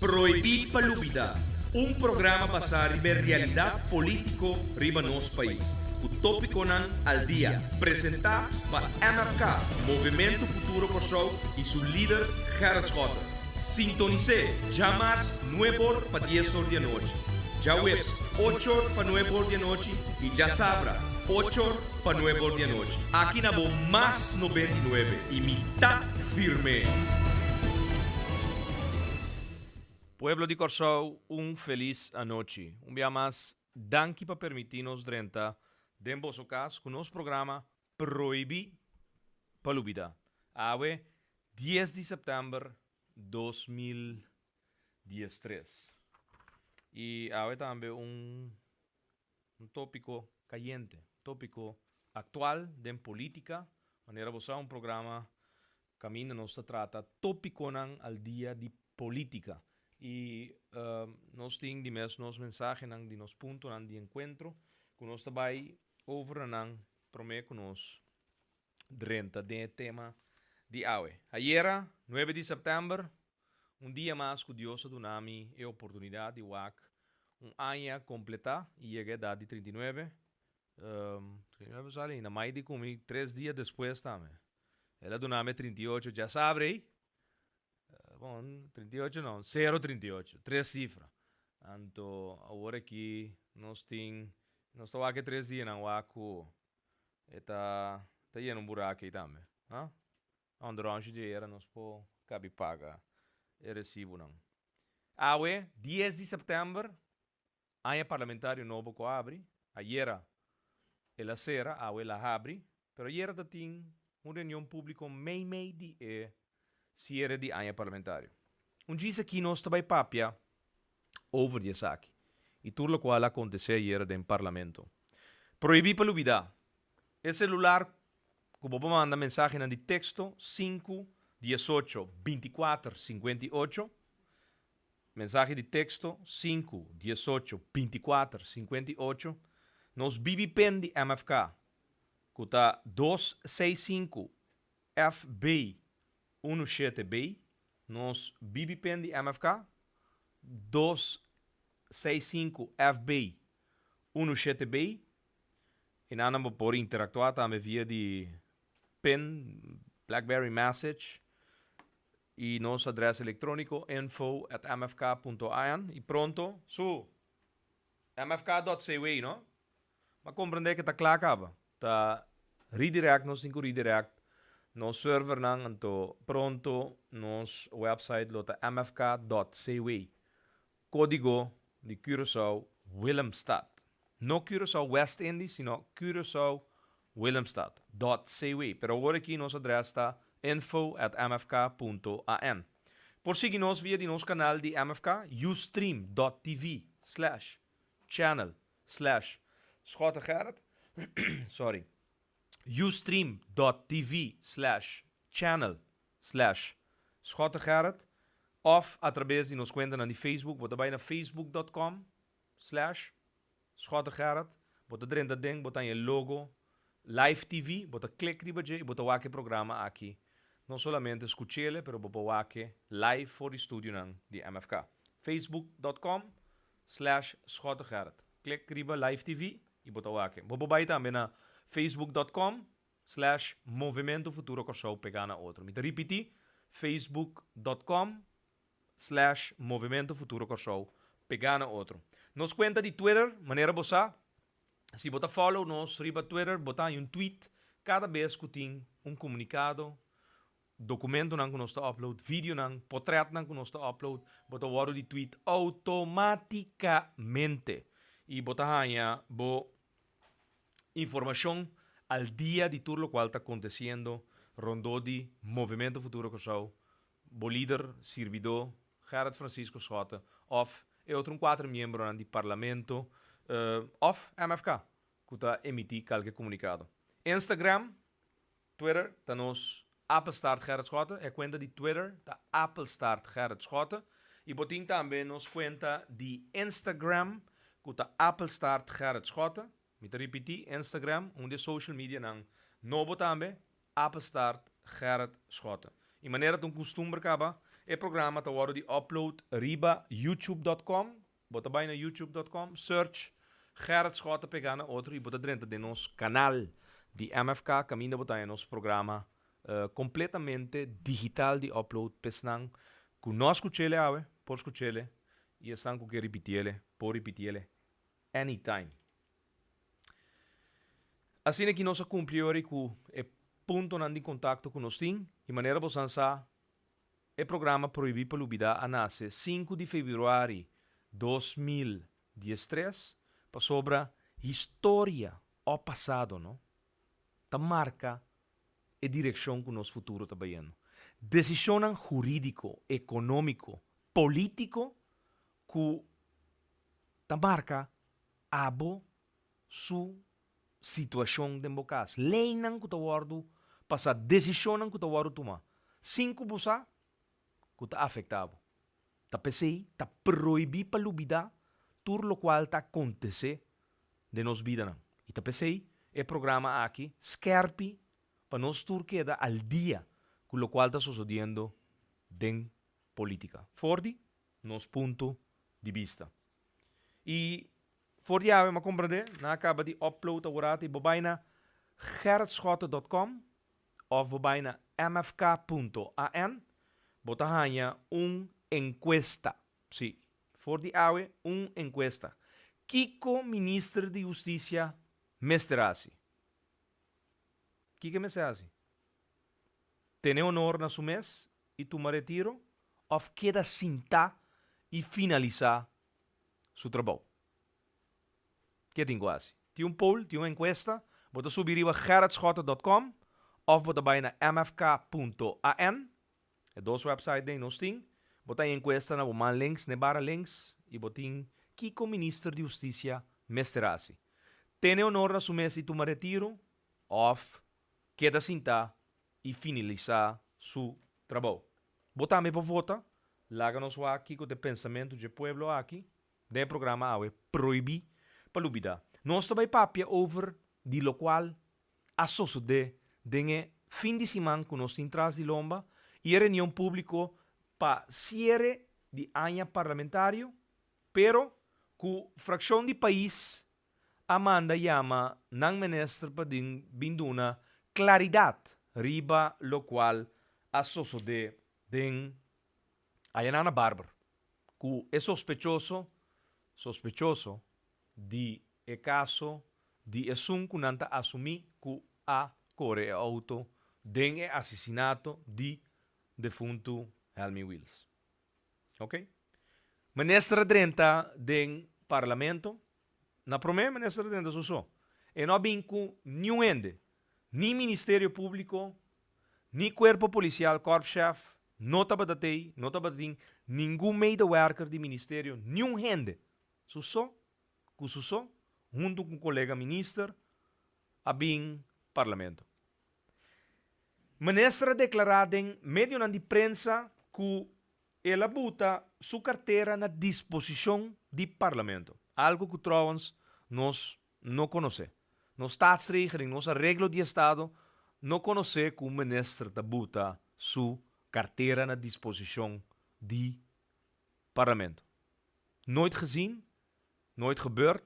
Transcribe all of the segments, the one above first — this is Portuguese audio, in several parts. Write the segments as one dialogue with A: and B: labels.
A: Proibir Palubida, um programa basado na realidade político riba nosso país. O tópico nan al dia, apresentado por MFK, Movimento Futuro Kosovo e seu líder Gerrit Schotten. Sintonize, jamais 9 para 10 horas da noite. Já webs 8 para 9 horas da noite e já sabra 8 para 9 horas da noite. Aqui na Bo Mais 99 e mitad firme. Pueblo de Corsau, feliz anoche. Dia mais, danke para permitir-nos drenta den vosso cas com nosso programa Proibi Palubida. Awe 10 de setembro 2013. E awe também tópico caliente, tópico atual den política, maneira você programa caminho nos trata tópico nan al dia de política. E nós temos de nos mensagens de nos pontos de encontro que nós também over nang prometo nos drenta de tema de hoje. Ayer, 9 de setembro, dia mais que Deus donami a oportunidade de wak ano completar e cheguei a idade de 39. 39 sale, na mais de comigo 3 dias depois também. Ela donami 38, já sabe, bom, 38 não, 038, 3 cifras. Então, agora que nós temos, nós estamos aqui 3 dias, não waku, está indo buraco aí também. Onde longe de era, nós podemos cabe paga e recibo não. Awe, 10 de setembro, ano parlamentário novo que abre, ayer, ela será, awe la abre, pero ayer tem uma reunião pública meio de cierre de ano parlamentário. Diz aqui nós também papia over de saque. E tudo o qual aconteceu ayer no parlamento. Proibir palubida. O celular, que você manda mensagem de texto 5 18 24 58. Mensagem de texto 5 18 24 58. Nos BBPen de MFK, que está 265 FB 17B, nos BBPen de MFK 265 FB 17B, e nós vamos poder interactuar também via de pen, BlackBerry Message, e nosso endereço eletrônico info@mfk.in, e pronto, mfk.cw, não? Mas compreender que está claro, acaba. Está redirect, nós temos redirect. Nos server nang anto pronto nos website lota mfk.cw. Código de Curaçao Willemstad. No Curaçao West Indies, sino Curaçao Willemstad. .cw. Pero agora aqui nosso endereço está info@mfk.an. Por seguir nos via de nosso canal de MFK, ustream.tv/channel/Schotten sorry. ustream.tv/channel/Schotten Gerrit, of através de nos conta na Facebook, bota bij na facebook.com/Schotten Gerrit, bota dentro da ding, bota em logo, live TV, bota click ribaje e bota wake programa aqui. Não somente escuchele, pero bota wake live for the studio nang de MFK. facebook.com/Schotten Gerrit. Click riba live TV e bota wake. Bota bij também na facebook.com/Movimento Futuro Kosovo pegar na outro. Me repetir, facebook.com/Movimento Futuro Kosovo pegar na outro. Nos conta de Twitter, maneira bossa. Se bota follow nos riba Twitter, bota um tweet cada vez que tem comunicado, documento não que nós upload, vídeo não, portrait não que nós upload, bota o de tweet automaticamente. E bota aí, informação al dia de tudo o qual está acontecendo rondó de Movimento Futuro Kosovo, o líder, servidor, Gerrit Francisco Schotten, of outro 4 membros do parlamento, of MFK, que está emitir qualquer comunicado. Instagram, Twitter, está nos Appelstart Gerrit Schotten, é conta de Twitter, está Appelstart Gerrit Schotten, e botin também nos conta de Instagram, que está Appelstart Gerrit Schotten. Me repetir, Instagram, onde social media não. Novo também, Appelstart Gerrit Schotten. E maneira de costume acaba, E programa te worden die upload riba youtube.com. Bota bij naar youtube.com. Search Gerrit Schotten pegana outro e bota dentro de nos canal de MFK caminho botar em nosso programa completamente digital de upload pesnang ku nós escuchele awe por escuchele e estão com que repetirle por repetirle anytime. Assim que nós cumprimos com o ponto de contato com nós tem de maneira você sabe o programa proibido para lubida a nasce 5 de fevereiro 2013 para sobre história ao passado, não? Ta marca a direção que o nosso futuro está bem. Decisão jurídico, econômico, político que ta marca abo su situação de bocas. Lei não que ta wardo passa decisão não que ta wardo tomar. 5 busa que está afetado. Ta pensei, ta proibir para lubida tudo o qual está acontecendo de nos vida. E ta pensei, o programa aqui, scherpi, para nós tur queda al dia com o qual está sucedendo em política. Fordi, nos ponto de vista. E voor jou, maar compreender, na acaba de upload agora e bobaina gerritschotten.com of bobaina mfk.an bota hanya encuesta. Sí, voor die ouwe encuesta. Kiko ministro de Justicia mesterasi. Kiko mesterasi. Tene honor na su mes e tu retiro of queda cinta e finalizar su trabalho. Que tem quase. Tem poll, tem encuesta. Bota subir a gerritschotten.com of bota bij na mfk.an. É dois websites de nós tem. Bota a encuesta na boman links, nebara links. E botin Kiko ministro de Justicia mesterasi. Tene honor na su mes e tu retiro of queda cinta e finalizar su trabalho. Botame para vota. Láganos aqui com o pensamento de pueblo aqui. De programa awe proibir palubida. Nós também papia over de lo qual a suceder dengue fim de semana que nós temos de lomba e reunião público para cierre de ano parlamentário, pero que fração de país amanda chama não ministro para binduna claridade riba lo qual a suceder den Ayanana Barber, que é sospechoso de e caso de esum que nanta assumir que a core auto den e assassinato de defunto Helmy Wills. Ok? Ministra Drenta den parlamento, na promessa ministra Drenta so. E não bem com nenhum ende, ni Ministério Público, ni Corpo Policial, Korpschef, nota badatei, nenhum medewerker do Ministério, nenhum ende. Suso, junto com o colega ministro, a bem parlamento. Ministra declarada em meio de prensa que ela bota sua carteira na disposição do parlamento. Algo que trouwens nós não conhecemos. Nos staatsregeling, nos arreglo de Estado, não conhece que o ministro da bota sua carteira na disposição do parlamento. Nooit gezien, nooit gebeurd,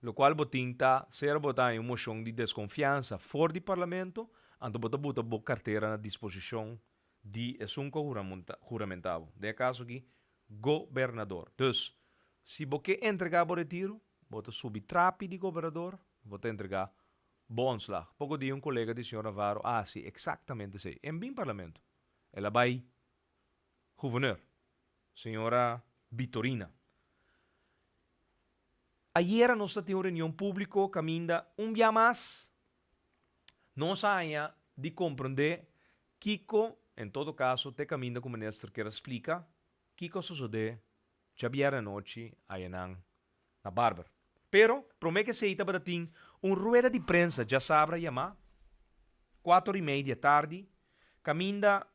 A: lo qual botinta ser botar em uma moção de desconfiança fora do parlamento, ando bota carteira na disposição de assunto juramentado. De caso aqui, governador. Dus, se você entregar o retiro, bota subir trapi de governador, bota entregar bons lá. Pouco dia colega de senhor Navarro, sim, exatamente assim. Em bem parlamento. Ela vai governador, senhora Vitorina. Ayer nós tivemos uma reunião pública, caminda dia mais. Nós ainda de compreender Kiko, em todo caso, te caminda como ministro que explica, Kiko sucede, já viera noite, aí na Barber. Pero, promete que se ita para ter rueda de prensa, já sabe, chamar, 4:30 da tarde, caminda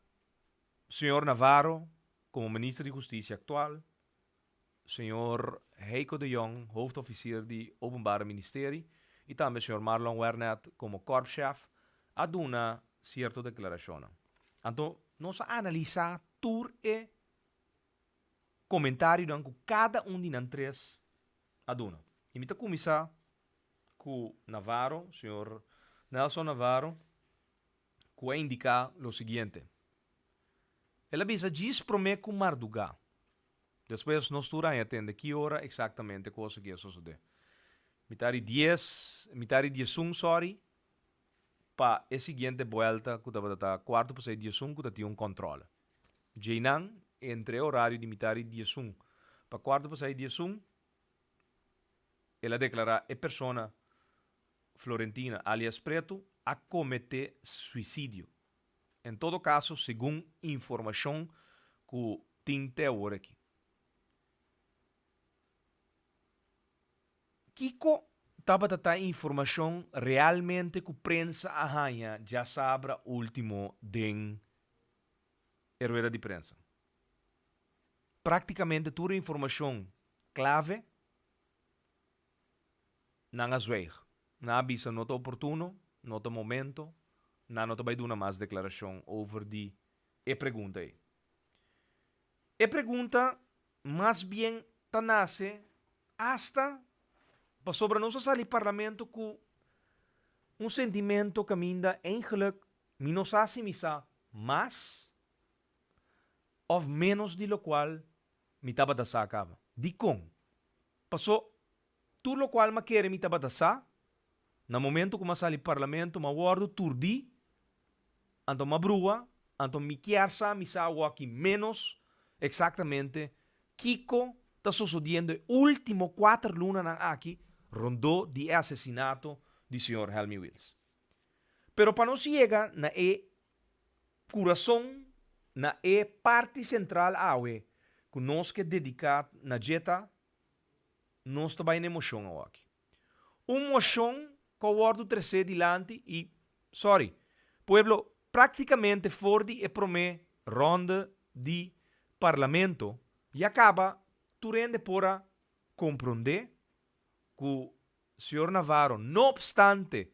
A: senhor Navarro, como ministro de Justiça atual, senhor Heiko de Jong, hoofdofficier de Openbare Ministerie, e também senhor Marlon Wernet, como korpschef, a uma certa declaração. Então, nós analisar tour e comentário dan com cada de nós três aduna. E me está começar com Navarro, senhor Nelson Navarro, que vai indicar o seguinte. Ela avisa, diz para mim com Marduga. Depois nós turamos atender que hora exatamente coisa que suceder. Mitari 10, sorry, para a seguinte volta, que estava quarto para 10 que tinha controle. Jainan, entre horário de mitari 10 para quarto para 10 ela declara a pessoa Florentina, alias Preto, a cometer suicídio. Em todo caso, segundo informação que tem até agora aqui. Kiko estava a dar informação realmente que a prensa arranha já sabe o último den rueda de prensa. Praticamente toda a informação clave não a zweig. Não avisa nota oportuno, nota momento, não vai dar mais declaração over die pergunta aí. A pergunta, mais bem, nasce hasta para sobre nós sair parlamento com sentimento que ainda eigenlijk nos hace misa mais ou menos de lo qual me estava da sa acaba. Di com. Passou tu lo qual me quer me estava da sa no momento que sair parlamento ma guardo turdi anto ma brua anto me quer sa misa aqui menos exatamente Kiko está sucedendo último 4 lunas aqui rondou de assassinato do senhor Helmy Wills. Pero para nós chega na coração, na parte central awe, que nós que dedicar na jeta, nós também emoção aqui. Emoção que o ordo terceiro dilante e, sorry, pueblo praticamente fora de promê ronda de parlamento e acaba tu rende para compreender que o senhor Navarro, no obstante,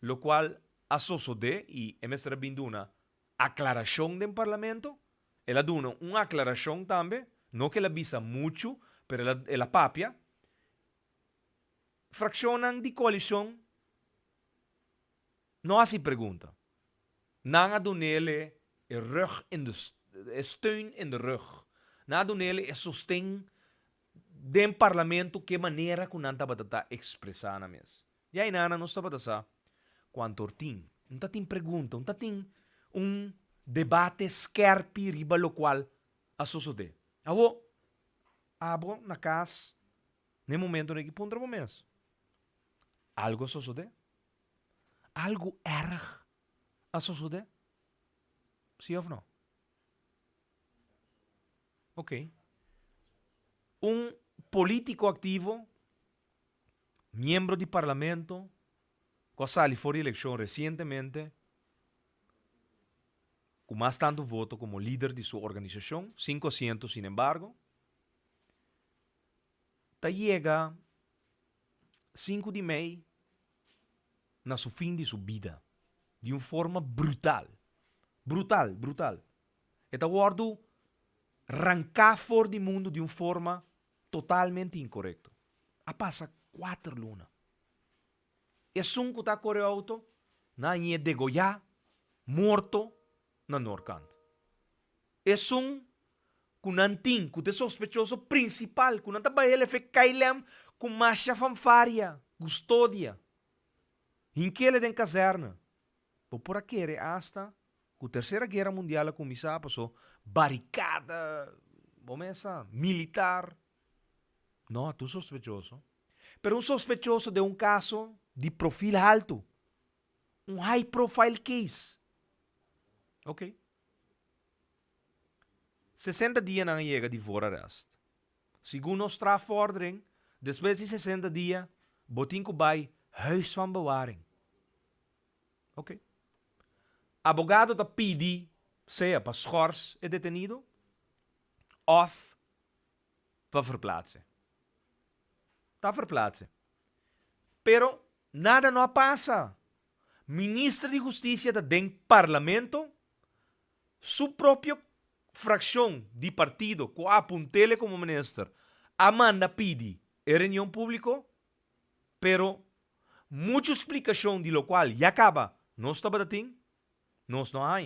A: lo qual a suceder e hemos vindo uma aclaração do parlamento, ela duna uma aclaração também, não que ela avisa muito, pero ela papia, fraccionam de coalição, não assim pergunta. Não a donele rug in de steun in de rug. Não a donele sustém dem parlamento que maneira que não estava expressar na mesa. E aí nana não estava a quanto tem. Não tem pergunta, não tem debate skerpi riba lo qual a suceder. Abo na casa, no momento em que pontra o mês. Algo a suceder? Algo erg a suceder? Sim ou não? Ok. Político activo, miembro de parlamento, que salió por elección recientemente, con más tanto voto como líder de su organización, 5 asientos, sin embargo, llega 5 de mayo na su fin de su vida, de una forma brutal. Brutal. Eta guardo arrancar fora do mundo de uma forma totalmente incorreta. A passa 4 lunas. É um que está correndo auto, na é degollar, morto, na Norcant. É que não tem, que é sospechoso principal, que não está para ele cailem com marcha fanfaria, custódia. Em que ele tem caserna. Por aqui, hasta que a Terceira Guerra Mundial começou, passou barricada, militar. Não, tu sospechoso. Pero sospechoso de caso de perfil alto. High profile case. Ok. 60 dias não chega de voor arrest. Segundo a strafvordering, depois de 60 dias, botinho bij huis van bewaring. Ok. Abogado da PD, seja para schors e detenido, of para verplaatsen. Está verplaatsen. Pero nada não passa. Ministro de Justiça da den parlamento, seu próprio fração de partido que apuntele como ministro Amanda pedi em reunião pública, pero muita explicação de lo qual já acaba, nós estamos assim, nós não há.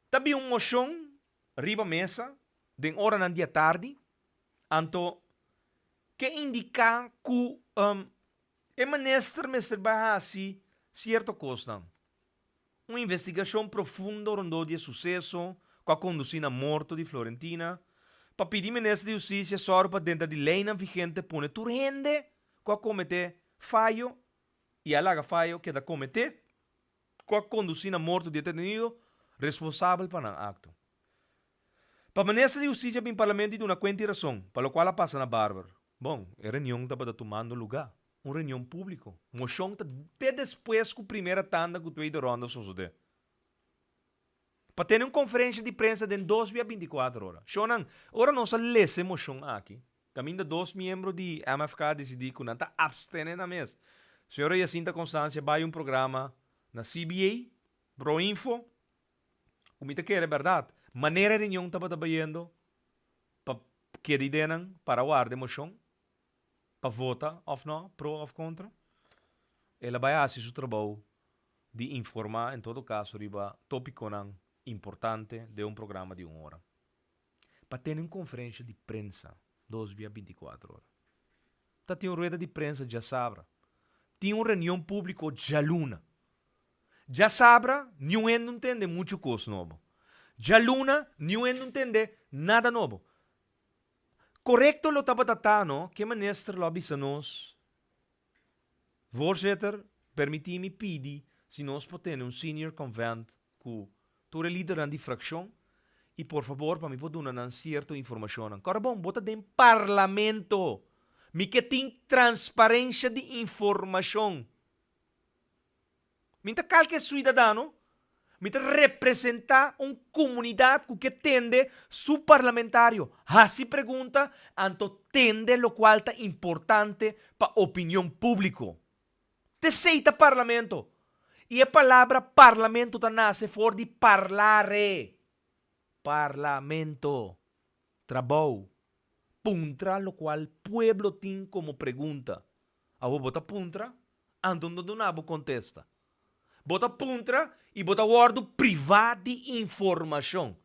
A: Também uma moção riba mesa, de hora na dia tarde, anto que indica que o ministro me será assim, certa coisa. Uma investigação profunda rondou de sucesso com a condução à morte de Florentina, para pedir ministro de Justiça só para dentro de lei vigente pune turrende com a cometer falho e alaga falho que da cometer com a condução à morte de detenido responsável para o acto. Para o ministro de Justiça em parlamento de uma quente razão, para o qual passa na Bárbara. Bom, a reunião estava tomando lugar. Uma reunião pública. Moção até depois que a primeira tanda que a segunda ronda sucedeu. Para ter uma conferência de prensa de 2 a 24 horas. Shonan, ora nós lesse moção aqui. Caminho de 2 membros de MFK decidiram que não está abstendo na mesa. Senhora Jacinta Constância vai um programa na CBA, Proinfo. Como te quer, é verdade. Maneira de reunião estava trabalhando para que didenan para o ar de moção. Para votar, ou não, pro ou contra. Ela vai fazer seu trabalho de informar, em todo caso, riba tópico importante de um programa de 1 hora. Para ter uma conferência de prensa, 2 a 24 horas. Tem uma rueda de prensa, já sabe. Tem uma reunião pública, já luna. Já sabe, ninguém não entende muito coisa novo. Já luna, ninguém não entende nada novo. Correcto lo tabatatano, que minister lo avisa-nos. Voorzitter, permiti-me pedir se nós podemos um senior convent que tu é líder de fração e por favor para mim pode dar uma certa informação. Agora bom, bota dentro do parlamento. Me que tem transparência de informação. Minta qualquer cidadão, minta representar uma comunidade que tende su parlamentario. Assim pergunta, anto tende lo qual é importante para a opinião pública. Te seita parlamento. E a palavra parlamento ta nasce for de parlare. Parlamento. Trabalho. Puntra lo qual pueblo tem como pergunta. Abo bota puntra, anto não donabo contesta. Bota puntra e bota guardo privado de informação.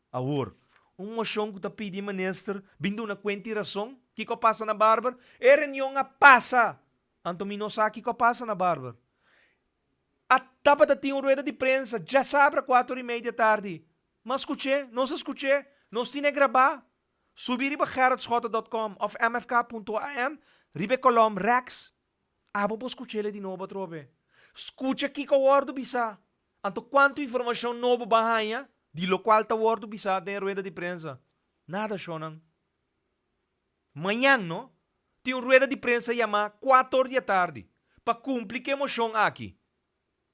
A: Agora, uma moção que está pedindo ministro, vindo uma quente razão, que passa na Bárbara, é reunião a passa. Anto mi não sabe que passa na Bárbara. A tapa da tinha uma rueda de prensa, já sabe, 4:30 da tarde. Mas escutei, não se escutei, não se tinha gravar. Subir para gerardschotten.com ou mfk.am, ribe colom Rex. Abo po escutei de novo, trove. Escuta aqui que o wordo bisa. Anto quanto informação nova bahanha, de lo qual ta wordo bisa de rueda de prensa. Nada, Shonan. Manhã, no? Tem uma rueda de prensa chamada 4 da tarde. Para cumprir que moção aqui.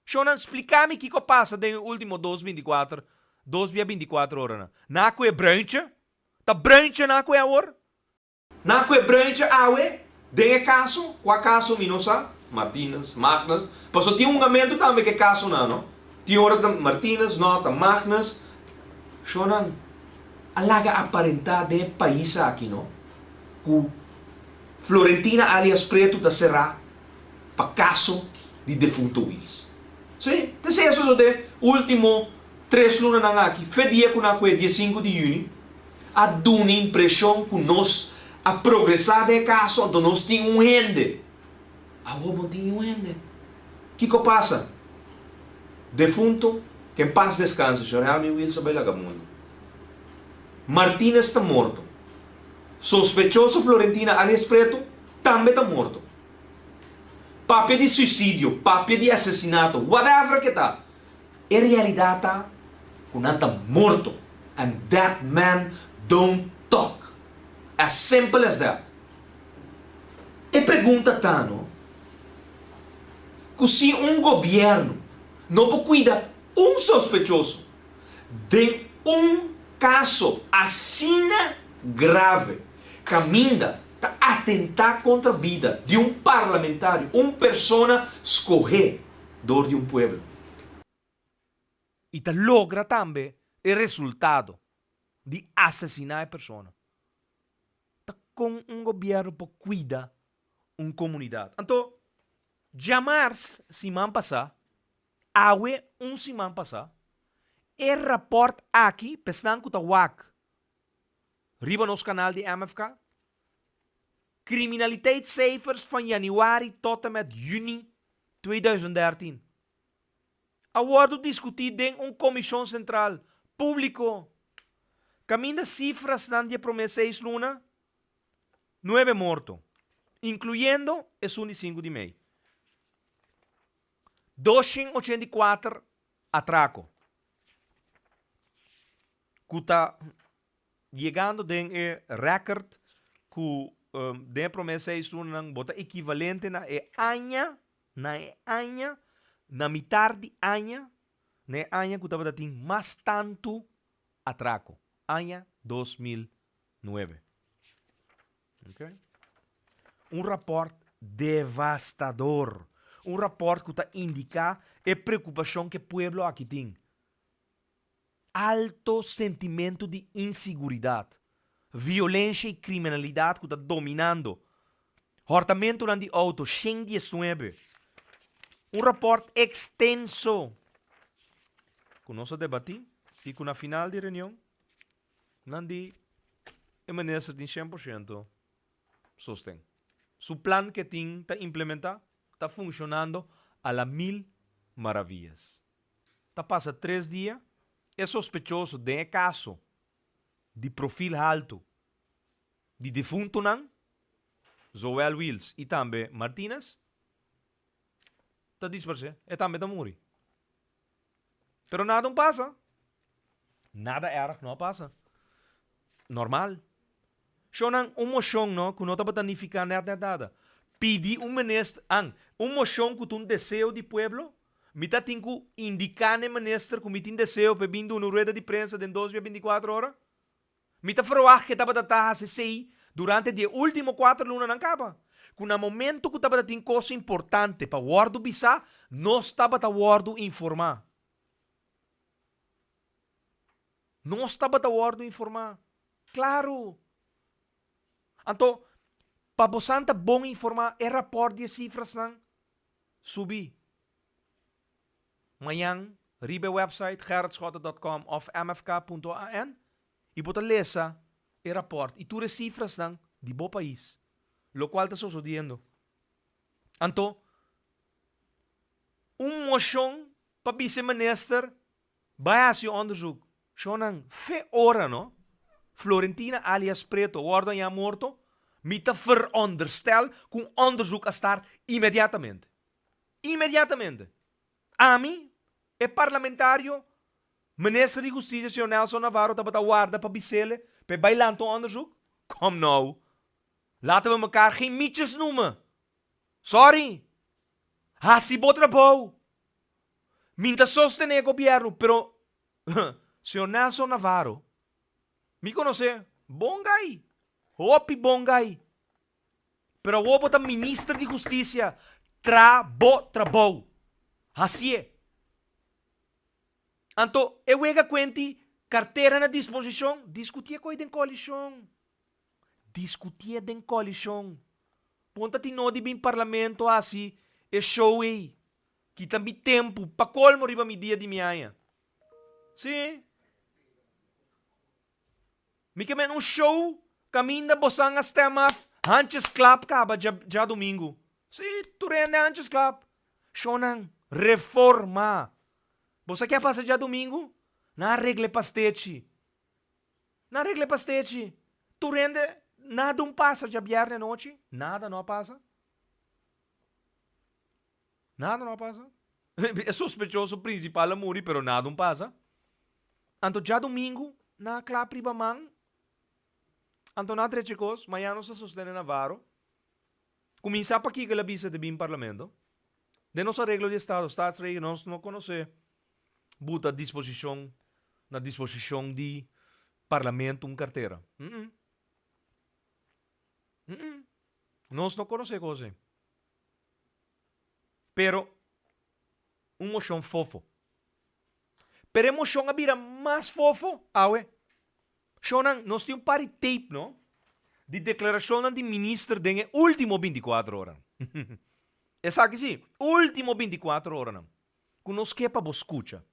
A: Shonan, explica-me o que passa nos últimos 2 a 24 horas. Naco é brancha? Tá brancha naco é agora? Naco é brancha awe? Dengue caso? Qual caso minosa? Martínez, Magnas. Passou tinha um momento também que caso não? Tinha hora de Martínez, nota Magnas. Shonan, alaga aparentar de país aqui, não? Que Florentina alias Preto da será para caso de defunto Wills. Sim, te sei isso de último 3 lunas na aqui. Foi dia que na dia 5 de junho. A dar uma impressão que nós a progressar de caso, então nós tínhamos um rende. Não tinha um rende. O que passa? Defunto, que em paz descanse, senhor Helmi Wilson Belagamundo. Martínez está morto. Sospechoso Florentina alias Preto também está morto. Papel de suicídio, papel de assassinato, whatever que está. Em realidade está que não está morto. And that man don't talk. As simple as that. E pergunta está, não? Que se um governo não pode cuidar sospechoso de caso assim grave, caminha a atentar contra a vida de parlamentário, persona escorredor de povo. E logra também é resultado de assassinar a pessoa. Tá com governo para cuidar uma comunidade. Então, jamais semana passada, awe semana passada, e rapport aqui, pensando que tá WAC, riba nos canal de MFK, criminaliteitscijfers van januari tot en met juni 2013. Awardo discutido em comissão central, público. Camina cifras dan de promesa 6 luna, 9 mortos, incluyendo el 5 de maio. 284 atraco. Que está chegando de record que de promesa 6 luna bota equivalente na año, na mitad de año, na año que estava tendo mais tanto atraco. Año 2009. Okay? Um rapport devastador. Um rapport que está indica a preocupação que o povo aqui tem. Alto sentimento de inseguridade. Violência e criminalidade que está dominando. Hortamento de auto, 119. Um rapport extenso. Que nós debatimos e que na final de reunião Nandi, é maneira de 100% sostém. Su plan que tem está implementar, está funcionando a la mil maravilhas. Está passa 3 dias, é sospechoso de caso de perfil alto de defunto não, Joel Wills e também Martínez, está dispersado, e também está morrer. Pero nada não passa. Nada erg não passa. Normal. Shonan moção no, que não está danificar nada. Pedi ministro, moção que tu desejo de pueblo, me tá tem que indicar ne ministro que me tem desejo para vir uma rueda de prensa de 12 a 24 horas. Me tá falar que estava da sei durante os últimos 4 lunas não acaba. Que no momento que estava tem coisa importante para guardo bisa, não estava a guardo informar. Não estava a guardo informar. Claro. Então, para você bom informar, é rapport de cifras não subir. Amanhã, ribe website gerardschotten.com of mfk.an e bota lesa e rapport. E tu cifras não de bom país. Lo qual está sucedendo. Então, moção para vice-minister vai a onderzoek. Shonan, fe ora, no? Florentina alias Preto wordt ja morto, met te veronderstel que onderzoek a estar imediatamente. Imediatamente. A mim, é parlamentário, ministro de Justiça, senhor Nelson Navarro, está para guarda para bicele, para bailar um onderzoek? Kom nou. Laten we elkaar geen mietjes noemen. Sorry. Hasi botrabou. Minta sostener governo, pero senhor Nelson Navarro, me conhece? Bom guy. Hopi bom guy. Pero o bota ministro de Justiça. Trabou. Assim é. Então, eu ega quenti carteira na disposição. Discutia com ele em coalição. Ponta-te no de bem parlamento assim. É show aí. Que também tempo. Pa colmo riba mi dia de minha. Sim. Me quemen um show. Caminda bosang as tema. Hanches clap kaba já domingo. Sim, tu rende hanches clap. Shonan. Reforma. Você quer passar já domingo? Na regle pastete. Tu rende, nada passa já viernes noite? Nada não passa. É sospechoso principal a morrer, pero nada passa. Então já domingo, na clapri bamang. Então na tre chicos, amanhã não se sustenta Navarro. Começar para aqui que a visa de bem parlamento. De nossa regra de Estado, Estados Unidos não conhece. Buta na disposição de parlamento carteira. Nós não conhecemos coisa. Pero, moção fofo. Pero emoção a vira mais fofo, awe. Shonan, nós temos um pari tape, não? De declaração de ministro de último 24 horas. É sabe que sim? Último 24 horas, não? Que nós quepa vos escuta.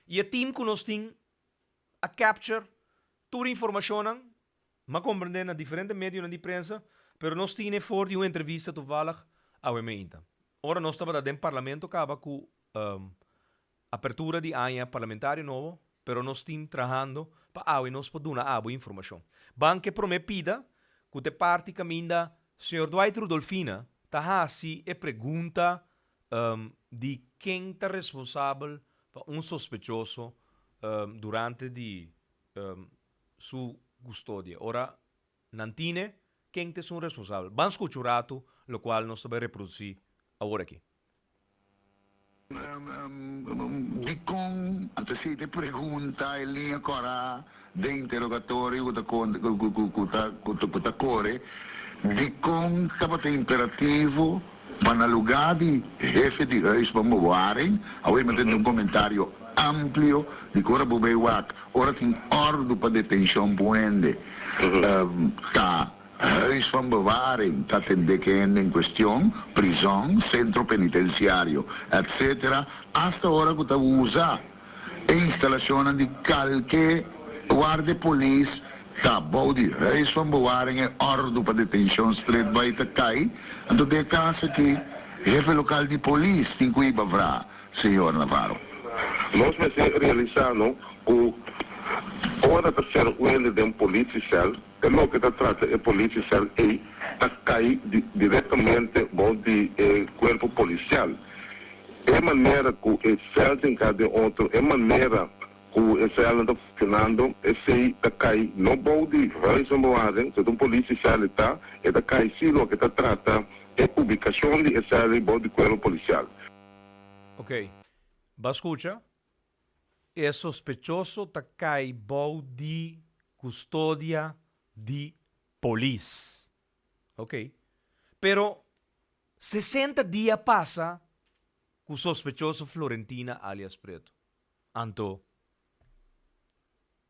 A: E a team que nós tem a capture toda a informação, mas compreender na diferentes meios de imprensa, pero nós temos for de uma entrevista toevallig a Wemeinta. Ora nós estamos dentro do parlamento, acaba com apertura de área parlamentária novo, pero nós estamos trabalhando para nós podemos dar a informação. Banque prometida que te parte caminha senhor Dwight Rudolfina, tá assim e pergunta de quem está responsável para sospechoso durante de sua custódia. Ora, Nantine, quem é o responsável? Vamos escutar o rato, o qual nós vamos reproduzir agora aqui.
B: Di kong antecede pergunta in linea cora de interrogatorio kutacore di kong sabato imperativo manalugadi jefe di reis Waring away mettendo un commentario ampio di cora bubewak ora tin ordo pa detention buende Huis van bewaring, dat in bekende in kwestion, prison, centro penitenziario, etc. Hasta ora que ta usa installazione di qualche guardia police, ta body, huis van bewaring en ordo pa detention street by ta kai, en tot de casa que jefe local di police, in cui bavra, signor Navarro.
C: Nós me realizando o ora ta ser uende de politicel, que lo que trata é politicel e ta cai diretamente de corpo policial. É maneira que o céu tem cada outro, é maneira que o céu está funcionando, é se ta cai no bode, vai ser moagem, se um politicel está, é ta cai se lo que ta trata é ubicação de céu de corpo policial.
A: Ok. Bascucha? É sospechoso ta cai de custódia de polícia. Ok? Pero 60 dias passa com o sospechoso Florentina alias Preto. Anto,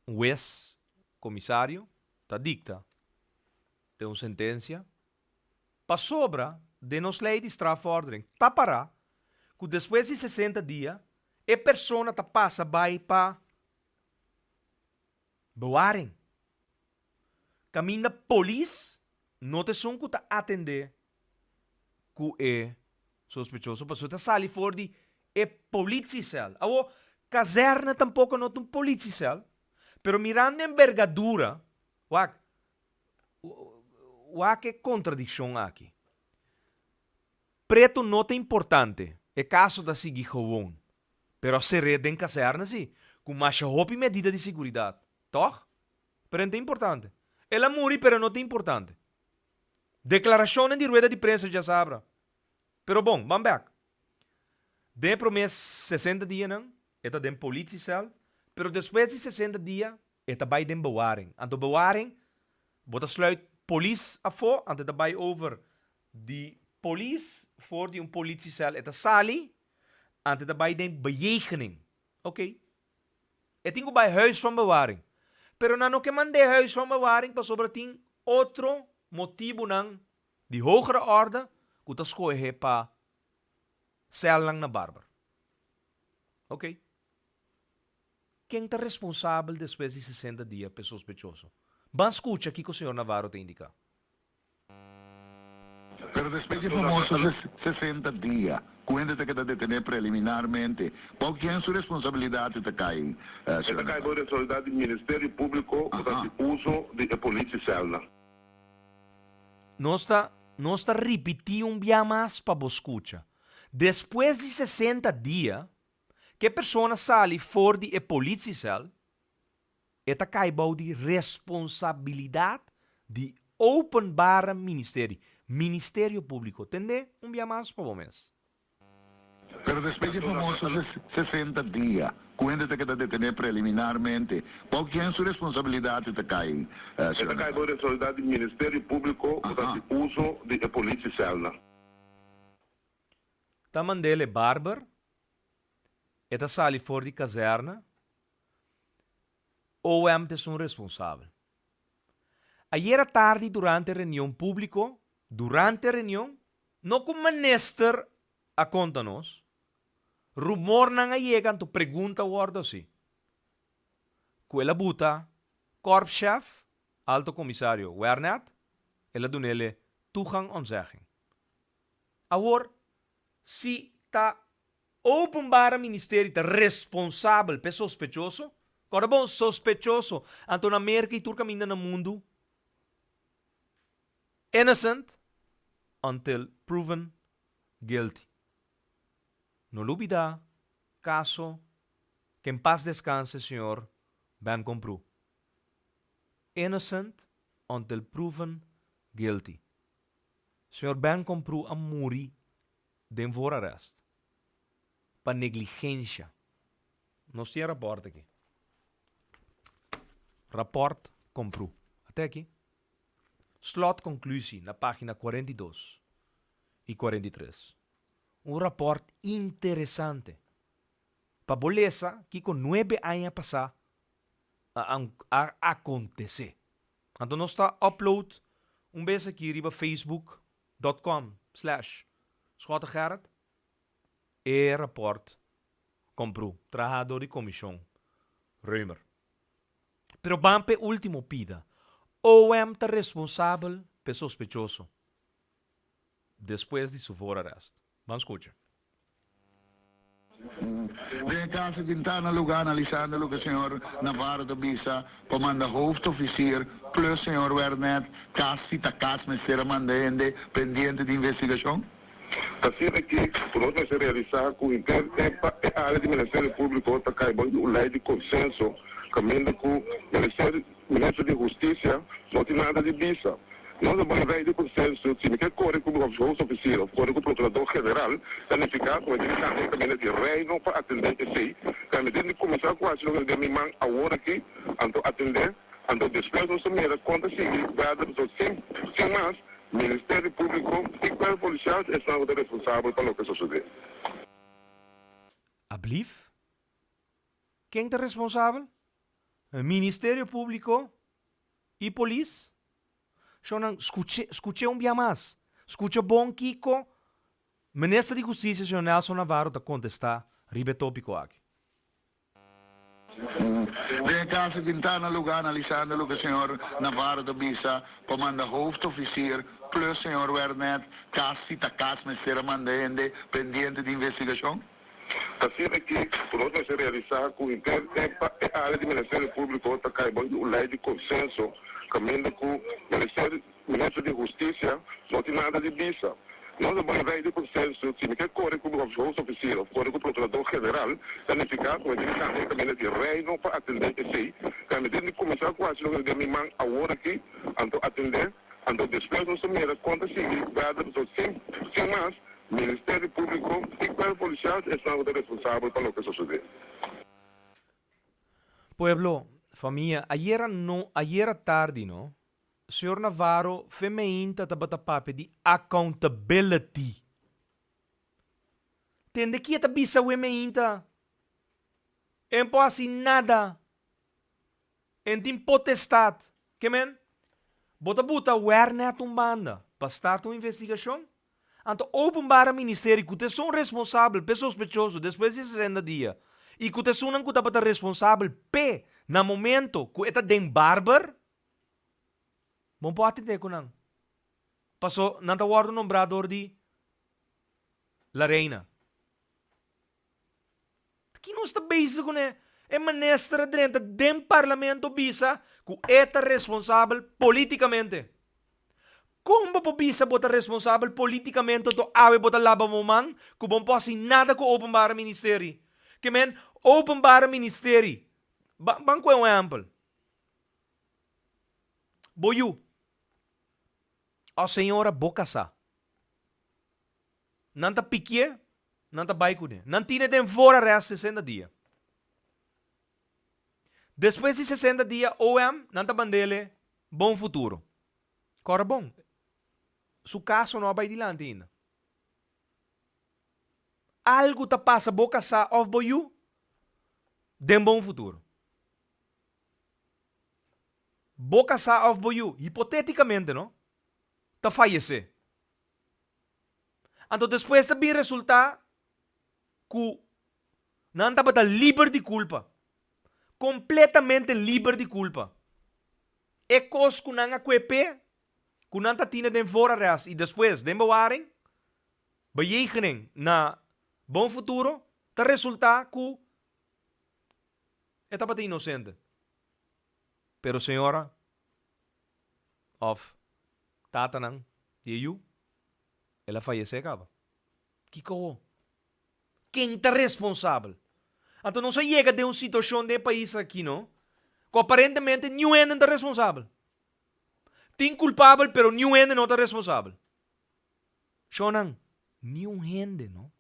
A: um ex-comissário ta dicta de uma sentença para sobra de nos lei de strafordering. Ta para que depois de 60 dias a pessoa ta passa vai para bewaring. Caminha polícia, não te são que ta atender que é sospechoso, para ta sali for de policial. Awo, caserna tampouco não tem policial, pero mirando a envergadura, wak é contradição aqui. Preto não é importante, é caso da seguir gewoon. Pero se rede em caserna, sim, com mais medida de segurança. Toch? Pero é importante. Ela muri, pero não é importante. Declaração de rueda de prensa já sabe. Pero bom, vamos back. De promessa 60 dias, não? Eta den politiecel. Pero depois de 60 dias, eta bij den bewaring. Aan de bewaring, wordt sluit police afo, aan de bij over die police, voor die een politiecel eta sali, aan de bij den bejegening. Oké? Het is bij huis van bewaring. Pero na no que mande huis van bewaring, pa sobre ting outro motivo nang di hogere orde, kuta skohe pa cel lang na barber. Ok? Quem está responsável depois de 60 dias per sospechoso? Van escucha aqui que o senhor Navarro te indica.
B: Pero después de famosos 60 días, cuéntate que te detener preliminarmente. ¿Por quién su responsabilidad te cae?
C: Esta cai por responsabilidade do Ministério Público por uso de polícia celna.
A: Nós está repetindo um dia mais para você escuchar. Depois de 60 dias, que a pessoa sai fora de polícia cel, esta cai de responsabilidade de openbare ministério. Ministério Público. Entende? Um dia mais para o mês.
B: Pero después de famosos 60 días, cuéntate que te detener preliminarmente. ¿Por quién su responsabilidad te cae?
C: Esta cai por responsabilidade do Ministério Público por uso de polícia celna.
A: Tamandele Barber, Eta sali voor die kazerne. OM es un responsable. Ayer à tarde, durante a reunião público, no com minister a conta-nos, rumor não chega, tu pergunta o ordo assim. Quella buta, korpschef, alto comissário Wernet, ela donele toegang onzegging. Agora, se tá openbare ministério tá responsável por sospechoso, agora bom sospechoso, anto na América e tudo caminha no mundo, innocent until proven guilty. No lubida, caso, que en paz descanse, senhor Ben Compru. Innocent until proven guilty. Senhor Ben Compru a muri den voorarrest. Pa negligência. Nós temos rapport aqui. Rapport Compru. Até aqui. Slot conclusie na página 42 e 43. Rapport interessante. Pa bolesa que com 9 anos passar a acontecer. Então nós está upload vez aqui riba facebook.com/Schotte e rapport Compru. Trabajador e comissão. Römer. Pero bampe último pida. OM está responsável por sospechoso. Depois de seu arresto. Vamos escutar.
B: De caso que está no lugar analisando o que o senhor Navarro da Bisa, comanda hoofdofficier, plus senhor Wernet, casi takas me será mandende pendiente de investigação?
C: Assim é que por nós se realizar com a área do Ministério Público está caindo o lei de consenso, caminhando com o Ministro de Justiça, não tem nada de Bisa. Nós vamos lei de consenso, se que corre com o oficial, corre com o Procurador-Geral, significa que ele caminha de reino para atender esse, caminha de começar com a situação de minha mãe agora aqui, então atender, então depois nós somos conta civil, sem mais, Ministério Público e Corpo Policial estão responsáveis pelo que sucede.
A: Ablief? Quem é responsável? O Ministério Público e Polícia? Escute dia mais. Escute bom Kiko. Ministro de Justiça, senhor Nelson Navarro, está contestar. Ribe tópico aqui.
B: De caso que está no lugar analisando o que o senhor Navarro da Bisa, comanda hoofdofficier, plus senhor Wernet, casi takas me será mandende pendiente de investigação?
C: Assim é que por nós se realizar com a área do Ministério Público está caindo o lei de consenso, caminhando com o Ministro de Justiça, não tem nada de Bisa. Nós vamos lei de consenso, se que corre com o oficial, corre com o Procurador-Geral, significa que ele caminha de reino para atender esse, caminha de começar com a situação de minha mãe agora aqui, então atender, então depois nós somos conta civil, sem mais, Ministério Público e Corpo Policial estão responsáveis pelo que sucede.
A: Pueblo, família, ayer tarde, no? Senhor Navarro, feminina tabatapape de accountability. Tende que a bisa o feminina. Em assim nada. Em tem potestade. Que men? Bota Wernet banda. Para start uma investigação. Então, openbare ministério que são responsável, pe sospechoso, depois de 60 dias. E que são não que responsável, pe, na momento, que está den barber. Bom pode ter com não. Passou, não está o nombrador de La Reina. Que não está basic, né? É ministra dentro do parlamento bisa que é responsável politicamente. Como po bisa bota responsável politicamente to awe bota laba mo man que bom posse nada com o openbare ministério. Que men openbare ministério. Banco é um exemplo. Boiu. A senhora Bocassa. Nanta pique, nanta baikune. Nantina den fora rest 60 dias. Depois de 60 dias, OM, nanta bandele, bom futuro. Cora bom. Su caso não vai adiante ainda. Algo ta passa Bocassa of Boiu, de bom futuro. Boca sa of boyu, hipoteticamente, não? Tá fallecer. Então, depois também resulta que não estava livre de culpa. Completamente livre de culpa. É coisa que não acuepe, que não está tendo de fora reais. E depois, de bewarem, bejegening na bom futuro, tá resulta que estava inocente. Pero senhora, of tata nang diyu, ela falleceu acaba. Que coisa? Quem está responsável? Então não se chega de uma situação de país aqui, não? Que aparentemente nenhum está responsável. Tem culpável, pero nenhum não está responsável. Shonan, nenhum não?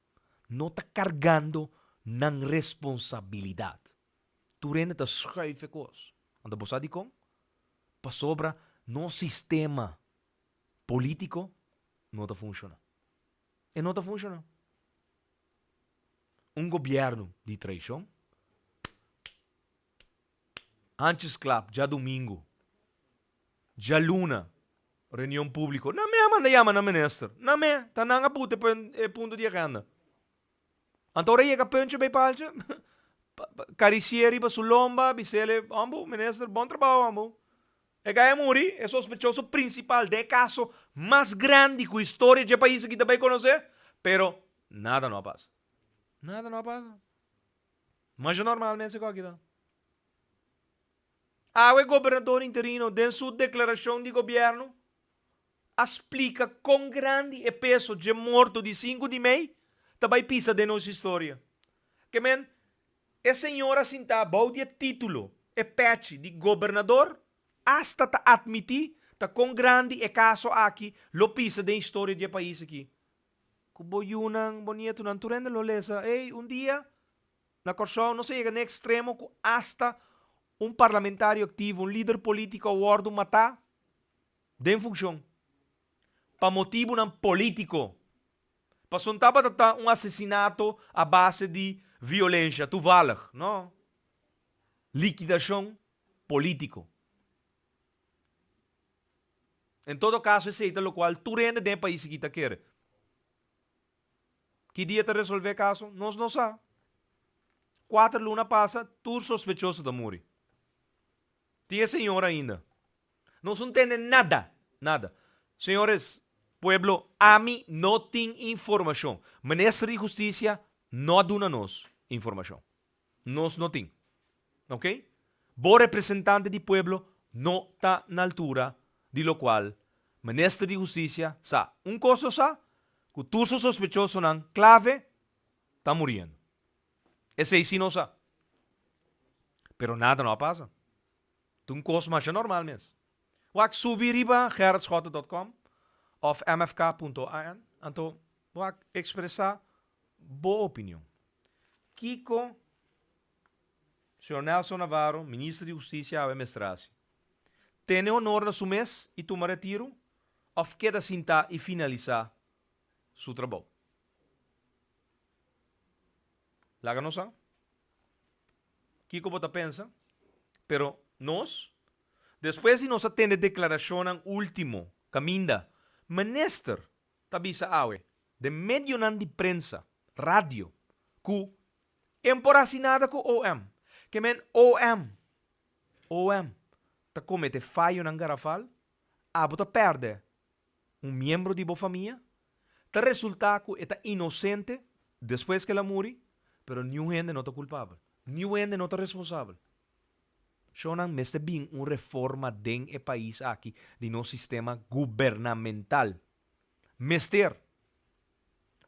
A: Não está cargando na responsabilidade. Tu rende está schuiven coisas. Então você diz como? Para sobra, no sistema político não está funcionando. E não está funcionando. Um governo de traição. Antes clap, já domingo. Já luna. Reunião pública. Não me manda chama na minister. Não me. Tá nanga puta ponto de agenda. Então aí que pensa bem palcha. Caricieri para sulomba, bisele, ambo, minister, bom trabalho, ambo. E kaya muri, é sospechoso principal de caso mais grande que a história de país que também conhecer, pero nada não passa. Nada não passa. Mas é normalmente aqui tá. O governador interino, em sua declaração de governo, explica com grande peso de morto de 5 de maio, também pisa de nossa história. Que men, a senhora sinta bom de título, e patch de governador, hasta ta admitir, ta com grande caso aqui, lo pisa de história de país aqui. Kuboyunang bonito ng turende lo lesa. Dia, na corso, não sei, no extremo, hasta um parlamentário ativo, um líder político award matar, de função. Para motivo não político. Para sontava um assassinato à base de violência, tu valer, não? Liquidação político. Em todo caso, esse é o qual tu rende de país que está querendo. Que dia te resolver caso? Nós não sabemos. 4 lunas passa, tu sospechoso da morrer. Tinha senhor ainda. Não se entende nada. Nada. Senhores, pueblo, a mim não tem informação. Ministro de Justiça não dá-nos informação. Nós não tem. Ok? Bom representante do pueblo não está na altura de lo qual Ministro de Justiça sa. Coisa sa, que tu sospechoso ng clave, está morrendo. Esse aí não sa. Pero nada não passa. Toen koos maar normaal mens. Wak subir riba gerritschotten.com of mfk.an. Anto wak expressar boa opinião. Kiko, senhor Nelson Navarro, ministro de Justiça ao Mestrasi. Tem honor na seu mês e tomar retiro of queda cinta e finalizar seu trabalho. Laga não sabe? Kiko bota pensa, pero nós, depois de nós atender declaração último, caminda, minister, tabisa awe, de medio de prensa, rádio, que emporacinada com OM, que men OM, ta comete falho ng garrafal, abo ta perde um membro de boa família, ta resulta que está inocente, depois que ela morre, pero nenhum gente não está culpável, nenhum gente não está responsável. Shonan meste bem uma reforma den e país aqui de nosso sistema governamental. Mester,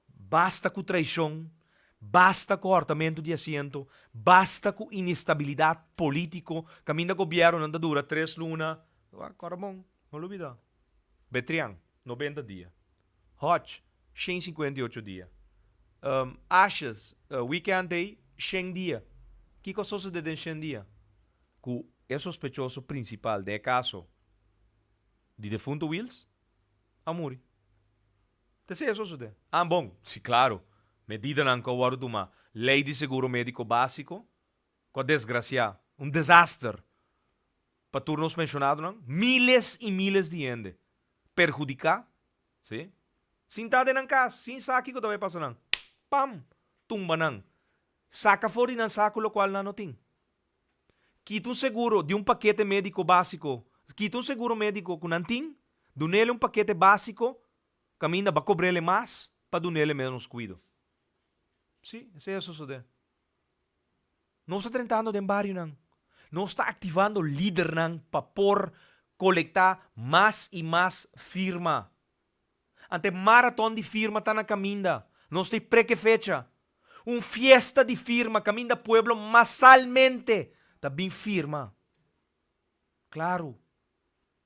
A: basta com traição, basta com cortamento de assento, basta com inestabilidade político, caminho do governo não dura 3 lunas, caramba, não olvida. Betrian, 90 dias. Hot, 158 dias. Ashes, weekend day, 100 dias. Que coisa de 100 dias? Que é sospechoso principal de caso de defunto Wills, a morrer. Te é isso de? Bom, sim, claro. Medida não que uma lei de seguro médico básico, Com a desgracia. Um desastre. Para turnos mencionados, não? Miles e miles de gente. Perjudicar. Sim? Sintado na casa. Sin saki ko também passa, não. Pam. Tumba, não. Saca fora ng saco lo qual não tem. Quita um seguro de um paquete médico básico. Quita um seguro médico com nantin. Donele um paquete básico. Caminha para cobrar mais. Para donele menos cuido. Sim, esse é o suceder. Não está tentando de barrio, não. Não está ativando líder, não, para por coletar mais e mais firma. Ante maratón de firma está na caminha. Não sei para que fecha. Fiesta de firma, caminha pueblo massalmente. Está bem firma. Claro.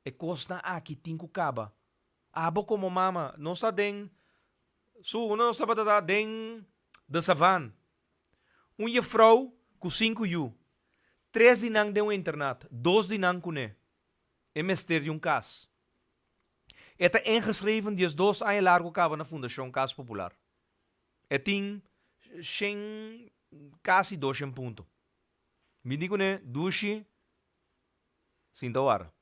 A: E costa aqui tinco caba. Abo como mama. Não está den. Não está batata den de savan. Vrouw com 5 yu. 3 dinang de internet. 2 dinang kune. E mester de caso. Está ingeschreven die 2 anos largo caba na Fundação Casa Popular. E tem quase 200 pontos. Me digo né, dushi, sinta hora.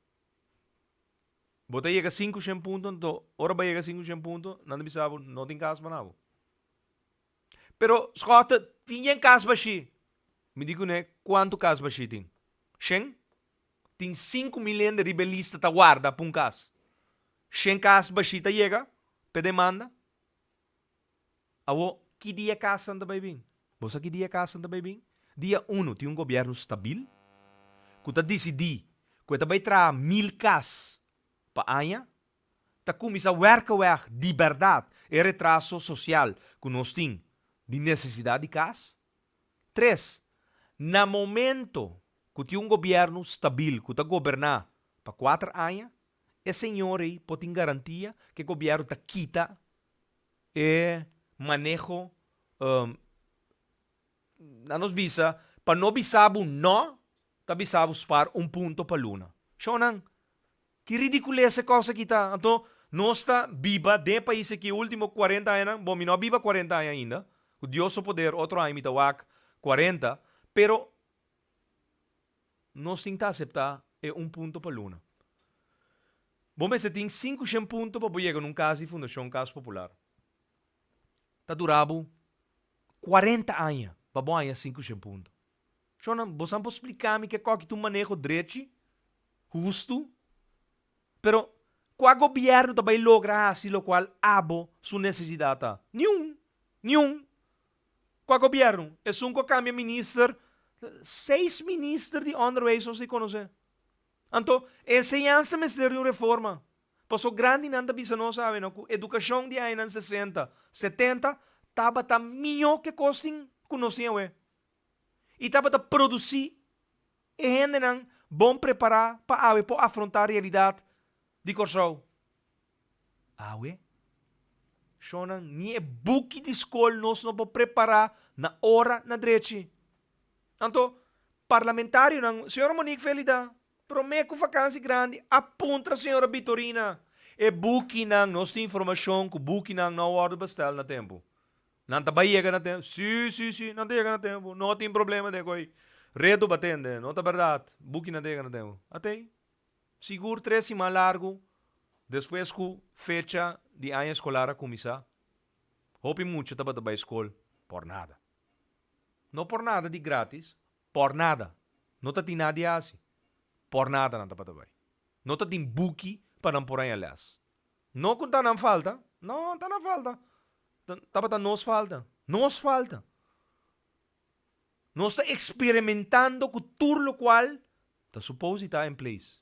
A: Bota chega 500 pontos, então, ora vai chegar 500 pontos, não bisabo, não tem casa para nada. Pero, escuta, tinha casa para si. Me digo né, quanto casa para si tem? 100? Tem 5 milhões de rebelistas que guarda para casa. 100 casa para si chega, pe demanda. Awo, que dia casa anda bem? Você que dia casa anda bem? Dia 1 tem governo stabil. Que está decidido que está vai trazer 1000 casas para anha. Está começar a werken de verdade e retraso social que nós temos de necessidade de casa. 3. Na momento que tem governo stabil que está governar para 4 anos, o senhor aí pode ter garantia que o governo está quita e manejo na nos visa para não bisabo não tá bisabo para ponto para luna. Shonan, que ridículo essa coisa que tá. Então, nós está viva de país que último 40 anos, bom, não viva 40 anos ainda. O Deus o poder outro ano mita wak 40, pero nós tenta aceitar é ponto para luna. Bom, mas você tem 500 pontos para chegar num caso de Fundação Casa Popular. Tá durado 40 anos para bom aí 500 pontos. Shonan, você não pode explicar-me que qual que tu manejo direito, justo, pero qual governo também logra assim o qual abo sua necessidade? Nenhum. Qual governo? É um que cambia ministro, 6 ministros de underways se conhece. Então, ensinança ministério de reforma. Passou grande nanda bisa não sabe, não? Educação de anos 60, 70, estava tá melhor que costing conheciam, e estava a produzir e gente não bom preparar para afrontar a realidade de Corsol. Shonan, ni é book de escola nós não podemos preparar na hora na direita. Então, parlamentário não, senhora Monique Felida, prometo vacância grande, aponta a senhora Vitorina. E book não, nós temos informação que o book não hora bastar na tempo. Não tá chega na tempo. Sim, não chega na tempo. Não tem problema de coi. Redo batende, não tá verdade. Book não chega na tempo. Até seguro 3 semanas largo. Depois que fecha de ano escolar a começar. Hope muito tá para a escola por nada. Não por nada de grátis, por nada. Não tá tem nada assim. Por nada não tá para vai. Não tá tem book para não por aí aliás. Não conta não falta. Não, tá na falta. Tá para nos falta. Nos falta. Nós está experimentando com tudo o qual está suposto estar em place.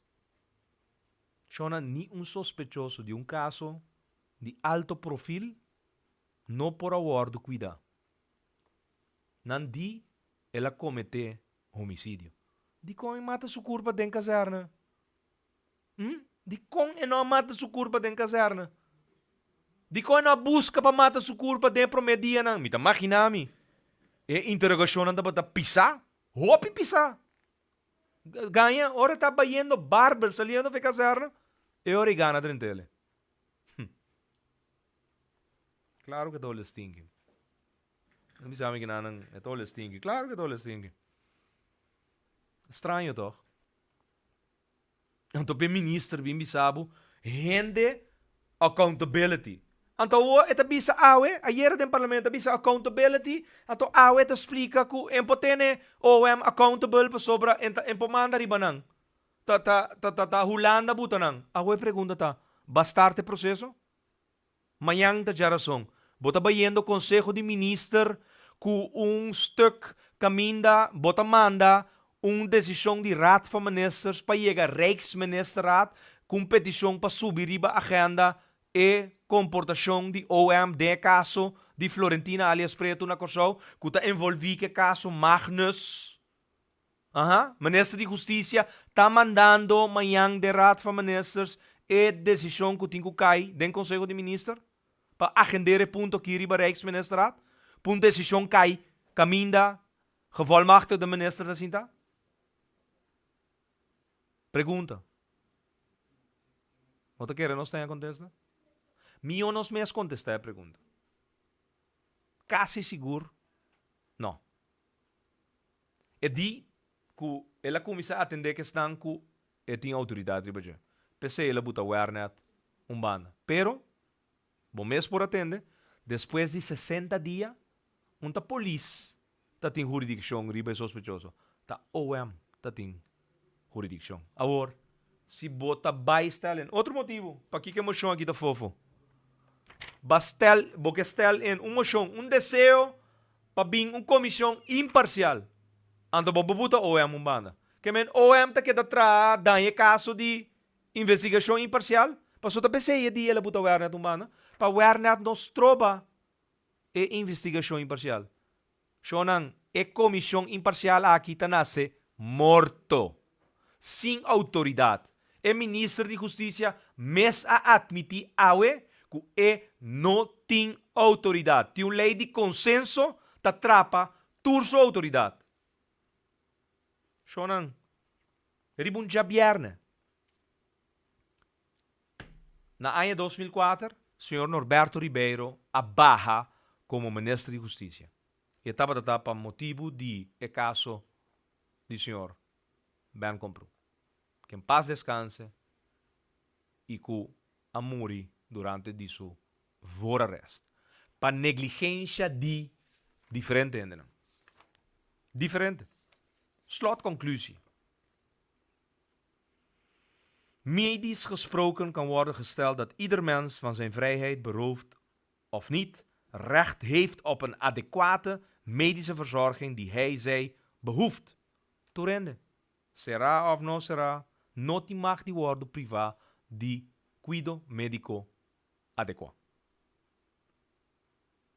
A: Shona, ni sospechoso de caso de alto perfil não por aguardo cuidar. Nandi ela comete homicídio. De como mata sua culpa dentro da caserna? De como não mata sua culpa dentro da caserna? De como não busca para matar sua culpa dentro da mediana? Me tá imaginando. E interrogação não para pisar? Hopi pisar. Ganha, ora tá baiando barber saliendo da caserna. E ora gana dentro dele. Claro que todo stinky. Não me sabe que não é todo stinky. Claro que todo stinky. Estranho, toch? Então, o ministro, bem bisabo, rende accountability. Então, esta bisa awe, ayer do parlamento, bisa accountability, então awe te explica que em potene OM accountable para sobre em pomanda ribanang. Ta hulanda butanang. Awe pergunta ta, bastarte processo? Manhã ta geração. Bota bayendo consejo de ministro com stuk caminda, bota manda decisão de raad van ministers para chegar Rijksministerraad com petição para subir riba agenda e comportação de OM de caso de Florentina alias Preto na Corsau, que está envolvido que caso Magnus. Ministro de Justiça está mandando manhã de raad van ministers e decisão que tem que cair do Conselho de Ministros para agendar ponto aqui riba Rijksministerraad. Ponto decisão cai, caminda, gevolmachtigde minister da Sinta? Pergunta. Wat quer nós tenha contesta? Mio nos mes contestar a pergunta. Quase seguro. Não. É di que ela começa a atender que estão que tem autoridade riba. Pensei ela buta awareness banda. Pero bom mês por atender, depois de 60 dias, a polícia tem jurisdição riba sospechoso. Tá OM tem jurisdição. Agora, se bota bijstellen. Outro motivo, para que moção aqui da fofo. Bokestel em moção, desejo para vir comissão imparcial. Ando bobuta OM banda. Que men OM tá que dá daí caso de investigação imparcial. Passou a PCI de ela buta awareness banda. Para awareness nos troba e investigação imparcial. Shonang, e comissão imparcial aqui tá nasce morto. Sem autoridade. E ministro de Justiça mes a admitir awe que não tem autoridade. Tem lei de consenso que atrapa sua autoridade. Shonang, ribun jabierne. Na ano 2004, o senhor Norberto Ribeiro abarra como ministro de Justiça. E estava para motivo de caso do senhor Ben Compru. Que em paz descanse e que amore durante disso vor arrest. Para negligência de diferente ainda. Diferente. Slotconclusie. Medisch gesproken kan worden gesteld dat ieder mens van zijn vrijheid beroofd of niet recht heeft op een adequate medische verzorging die hij/zij behoeft. Torrende. Será of no será, no te mag die worden privé di cuido médico adequado.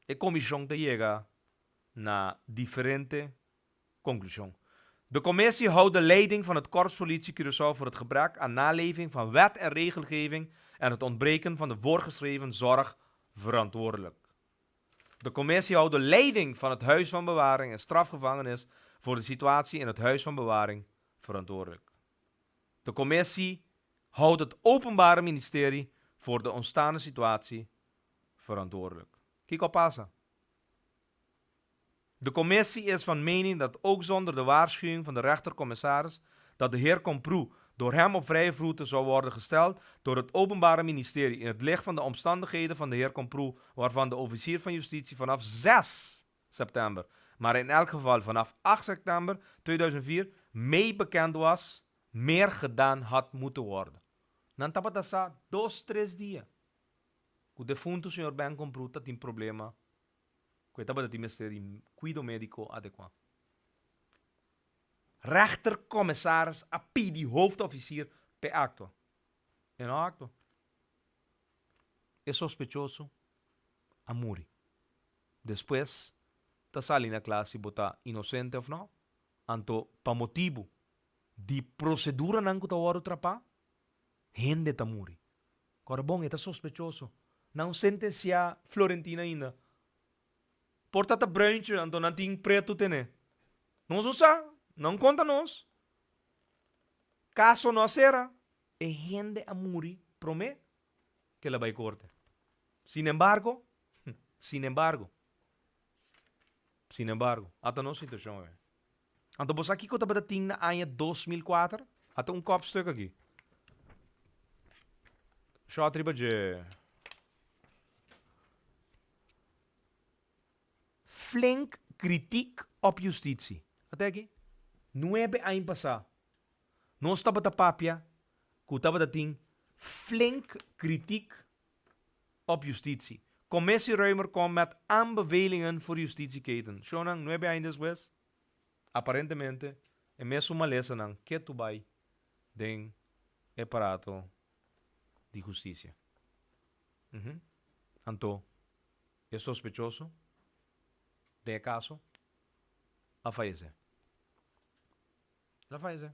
A: E comissão te llega na diferente conclusie. De commissie houdt de leiding van het Korps Politie Curaçao voor het gebrek aan naleving van wet en regelgeving en het ontbreken van de voorgeschreven zorg verantwoordelijk. De commissie houdt de leiding van het Huis van Bewaring en strafgevangenis voor de situatie in het Huis van Bewaring verantwoordelijk. De commissie houdt het Openbare Ministerie voor de ontstane situatie verantwoordelijk. Kijk op passa. De commissie is van mening dat ook zonder de waarschuwing van de rechtercommissaris dat de heer Comprou door hem op vrije voeten zou worden gesteld door het Openbare Ministerie in het licht van de omstandigheden van de heer Comprou, waarvan de officier van justitie vanaf 6 september, maar in elk geval vanaf 8 september 2004 mee bekend was, meer gedaan had moeten worden. Dan tapat sa 2-3 dias. O defunto senhor Ben Comprou dat tem problema. Cuidado dat die cuido médico adequado. Rechtercommissaris a pedi hoofdofficier per acto. En acto. É sospechoso a muri. Depois, ta sali na classe botar inocente ou não. Anto, pa motivo de procedura não que ta waro trapa, rende ta muri. Agora bom, é sospechoso. Não sentencia Florentina ainda. Porta branco, então não tem preto tene. Nós usa, não conta nós. Caso não será, e gente a muri promete que ela vai corte. Sin embargo, até não situação é. Então, você aqui conta para ting na ano 2004, até kopstuk aqui. Só atriba de flink kritiek op justitie. Até aqui. 9 anos passar. Nós estava da papia, que estava da ting flink kritiek op justitie. Commissie Ruimer komt met aanbevelingen voor justitieketen. Schoonang 9 anos después, aparentemente, é mesmo uma lesson nang que tu vai den aparato de justiça. Então, é sospechoso de caso a fallecer. A fallecer.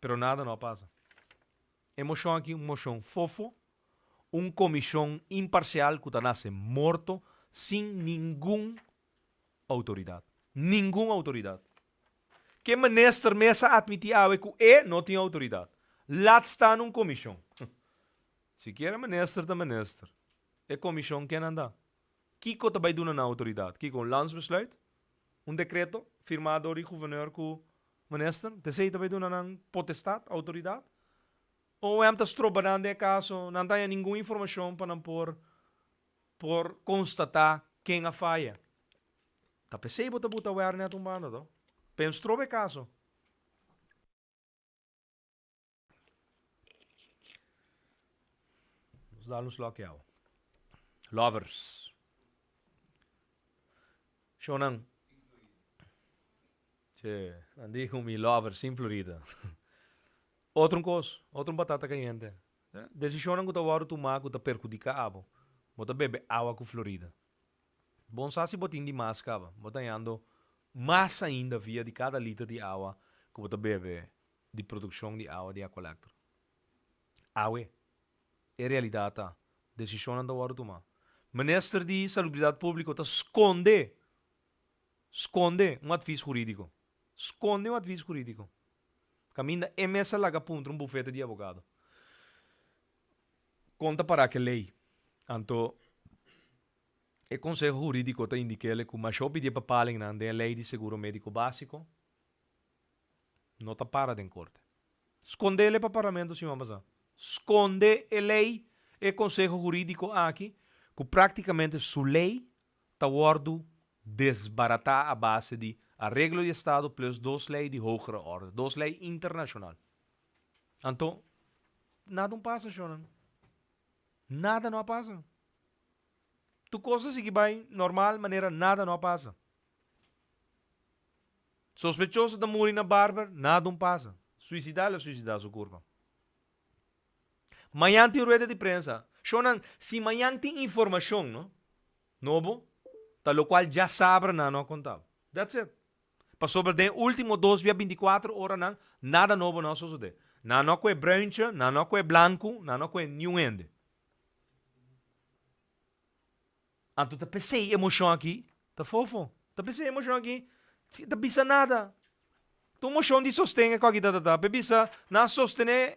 A: Pero nada não passa. Emoção aqui, moção fofo, comissão imparcial que nasce morto sem nenhuma autoridade. Nenhuma autoridade. Que minister mesa admitir que não tem autoridade. Laat staan comissão. Se quer minister, dan minister. É comissão que anda. Kiko também doen na autoridade. Kiko um landsbesluit, decreto firmado door de gouverneur com minister. Te também doen na potestade, autoridade. Ou hem te stroben de caso, não tem nenhuma informação para por constatar quem a falha. Tá percebo te buta wer net banda to. Pen strobe caso. Vamos dar uns local. Lovers. Shonan. Che, andi com mi lovers em Florida. Outro coisa, outro batata caliente. Decisão que tu vai tomar que tu perjudica a abo. Bota bebe água com Florida. Bom sasi botin de máscara, botando mais ainda via de cada litro de água que bota bebe de produção de água de aqualector. Água é realidade, tá? Decisão da hora tomar. Ministro de Salubridade Pública está esconde adviso jurídico. Esconde adviso jurídico. Caminha mesa laga punto bufete de advogado. Conta para que lei. Anto o Conselho Jurídico está indicando que o machop de papaling na lei de seguro médico básico não está para em corte. Esconde ele para parlamento se vamos esconde a lei e Conselho Jurídico aqui que praticamente sua lei está guardo desbaratar a base de arreglo de Estado plus 2 leis de hogere orde, 2 leis internacional. Então, nada não passa, Shonan. Nada não passa. Tu coisa sigue bem, normal, maneira, nada não passa. Sospechoso de morrer na barber, nada não passa. Suicidar sua curva. Manhã tem rueda de prensa. Shonan, se manhã tem informação, não? Novo, tal qual já sabe, não contar. That's it. Passou sobre de último 2 via 24 horas, nada novo não sucede. Não é branco, não é branco, não é nenhum. Então, tá pensei emoção aqui, tá fofo. Tá pensei emoção aqui, tá bisa nada. Tu emoção de sostém com aqui, tá. Bisa, na sostener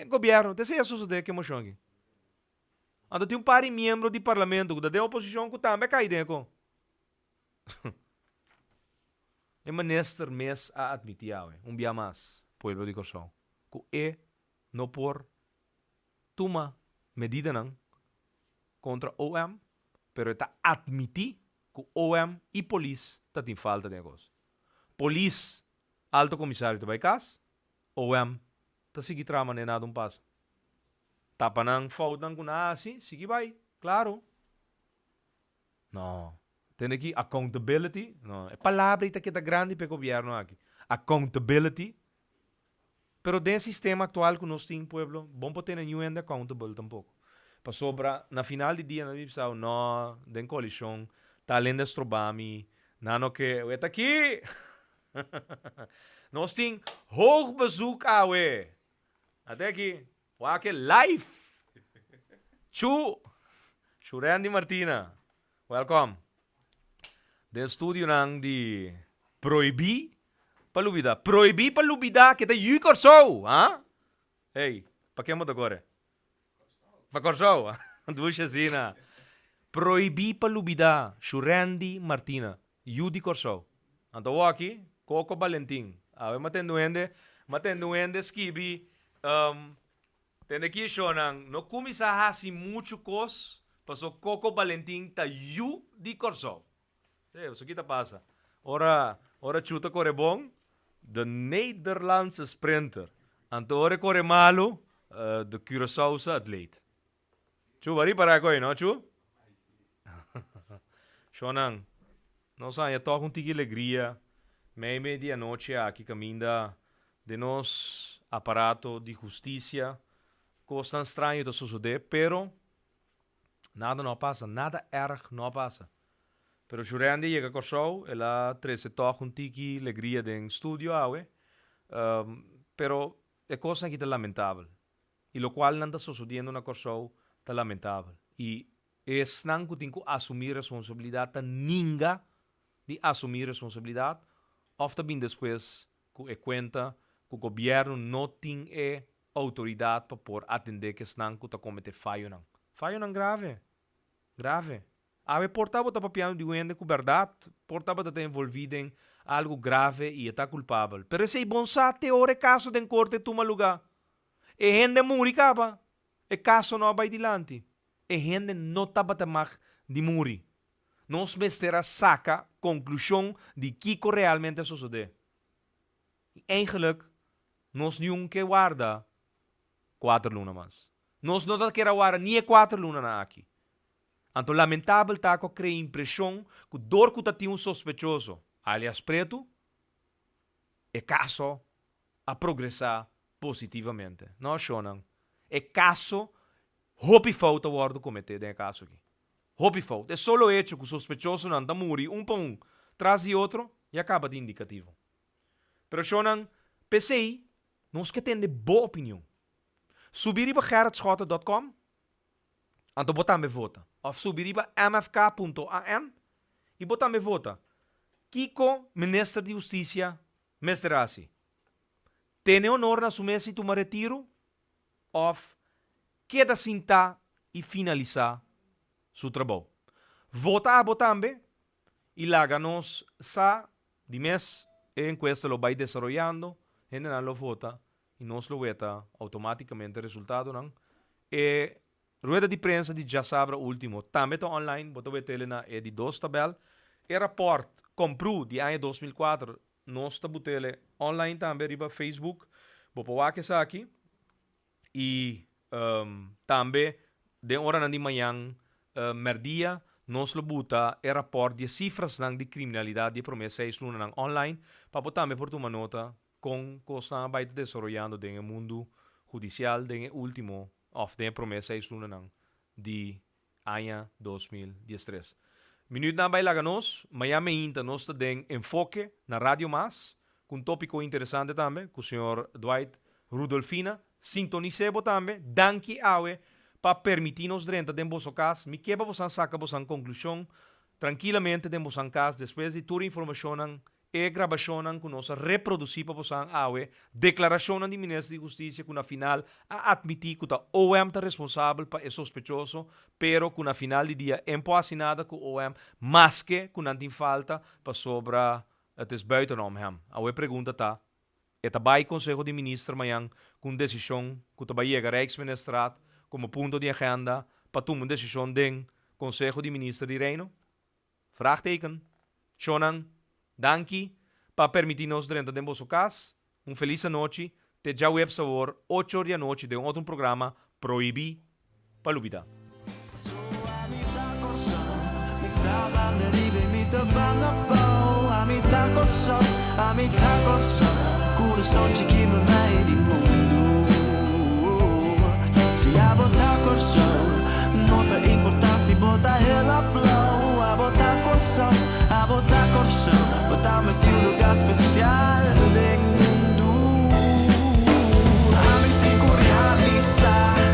A: governo. Tá sei suceder que emoção aqui. Então, tem par de membro de parlamento da oposição que também cai dentro. É minister mes a admitir, dia mais, pueblo de Corsão, que não por toma medida não contra OM, pero está admitir que OM e polícia está em falta de negócio. Polícia, alto comissário de Baicas, OM está seguindo trama nem nada passo. Tapa nang falta nang kuna assim, sigue vai, claro. Não. Tem aqui accountability. Não. É palavra que está grande para o governo aqui. Accountability. Pero dentro do sistema atual que nós temos, pueblo, bom para ter nenhum ainda accountable tampouco. Para sobra, na final do dia, nós pensamos, não, den coalição, está além da Strobami, não que, está aqui. Nós temos hoogbezoek, awe. Até aqui. Wake live. Randy Martina. Welcome. Del studio nang di proibir palubida. Proibir palubida que te yukor show, ha? Hey, pa que mo agora? Pa Corsou. Duxa zina. Proibir palubida. Randy Martina. Yudi Corso. Anto aqui, Coco Valentim. Awe matenduende skibi, tende aqui shonang, no kumisa hasi mucho cos, paso Coco Valentim ta Yudi Corso. Zo kita pasa. Ora chuta corre bom, de Nederlandse sprinter. Anto ore corre malo, de Curaçaose atleet. Chu, bari para ko no, chu? Shonang, nós aí toca tigre alegria, medianoche aqui caminda de nos aparato de justiça, coisa estranha de suceder, pero nada não passa, nada erg não passa. Pero jurando chega com show, ela treze toca tigre alegria de estúdio, pero é coisa que é lamentável. E lo qual não está sucedendo na show, está lamentável. E es não que tem que assumir responsabilidade, tá ninguém de assumir responsabilidade, of também depois que é conta que o governo não tem autoridade para por atender que não que está cometendo falho não. Falho não grave. Grave. A portava está papiando de guende com verdade, portava está envolvido em algo grave e está culpável. Pero esse bom sa teore caso de corte toma lugar. E gente muri capa. E caso não vai dilante. E gente não está batamag de muri. Nos bestera saca conclusão de Kiko realmente sucede. E eigenlijk, nos não que guarda 4 lunas mais. Nos não quer guarda nem 4 lunas na aqui. Anto lamentável tá que cria impressão que dor que tá tinha sospechoso, alias preto, é caso a progressar positivamente. Não choram. É caso hopi falta guarda cometido em caso aqui. Hopi falta. É só o hecho que o sospechoso não anda muri para traz de outro e acaba de indicativo. Pero choram, PCI, nós que tem de boa opinião. Subir para gerritschota.com anto botar me vota. Of subir para mfk.an e botar me vota. Kiko, ministro de Justiça, mestrasi. Tem honor na sua mesa tomar retiro? Of queda cinta e finalizar seu trabalho. Vota a botambe e láganos sa de mês a encuesta lo vai desarrollando, gente não lo vota e nós lo veta automaticamente o resultado não. E rueda de prensa de já sabra último, também está online, bota betele na de 2 tabel. E rapport compru de ano 2004, nós está botele online também riba Facebook, bopa wake sa aqui. E também de hora de manhã, merdia, nós lo bota e rapport de cifras de criminalidade de promessa 6 lunas online, para botar também por uma nota com coisa vai desarrollando no mundo judicial de último of de promessa 6 lunas de ano 2013. Minuto na bailaga nós, Miami Inta nós tem enfoque na Rádio Mas, com tópico interessante também, com o senhor Dwight Rudolfina, sintonicebo também, danke awe, para permitir-nos dentro de vosso caso, me quebra você saca você conclusão, tranquilamente de vosso caso, depois de toda a informação e gravação que nós reproduzir para você awe, declaração de ministro de Justiça que na final a admitir que o OM está responsável para o sospechoso, pero que na final de dia é assinada com o OM, mas que não tem falta para sobra het buitenom hem. Awe pergunta tá, eta vai Conselho de Ministros amanhã com decisão que o vai chegar Rijksministraat como ponto de agenda para tomar decisão do Conselho de Ministros de Reino? Vraagteken. Shonan, danke para permitir-nos dentro de vosso caso. Feliz noite. Te já web sabor 8 da noite de outro programa Proibi Palubida. Amita corso, coração chiquino na de mundo. Se a botar corso, nota importância bota ela blow. A botar corso, botar me em lugar especial do mundo. Amita realizar.